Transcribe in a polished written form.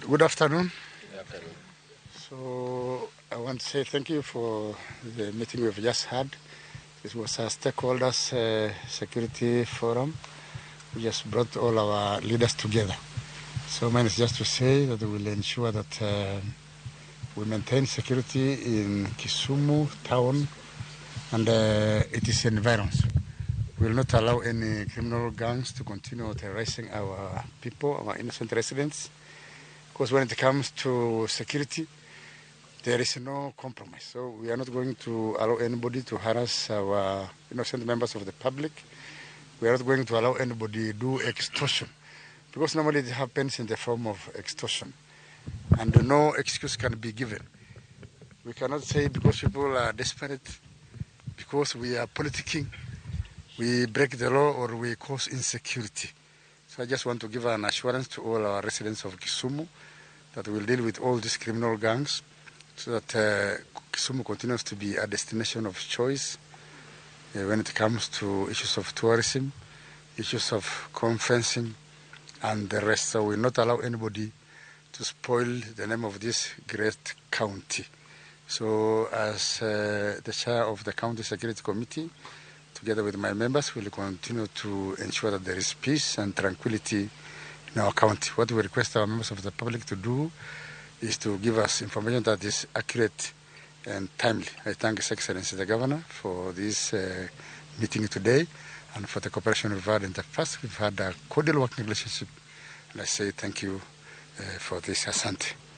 Good afternoon. Good afternoon. So I want to say thank you for the meeting we've just had. This was a stakeholders security forum. We just brought all our leaders together. So mine is just to say that we will ensure that we maintain security in Kisumu town and its environs. We will not allow any criminal gangs to continue terrorizing our people, our innocent residents. Because when it comes to security, there is no compromise. So we are not going to allow anybody to harass our innocent members of the public. We are not going to allow anybody to do extortion. Because normally it happens in the form of extortion. And no excuse can be given. We cannot say because people are desperate, because we are politicking, we break the law or we cause insecurity. So I just want to give an assurance to all our residents of Kisumu that we'll deal with all these criminal gangs so that Kisumu continues to be a destination of choice when it comes to issues of tourism, issues of conferencing, and the rest. So we'll not allow anybody to spoil the name of this great county. So as the chair of the County Security Committee, together with my members, we'll continue to ensure that there is peace and tranquility in our county. What we request our members of the public to do is to give us information that is accurate and timely. I thank His Excellency the Governor for this meeting today and for the cooperation we've had in the past. We've had a cordial working relationship, and I say thank you for this. Asante.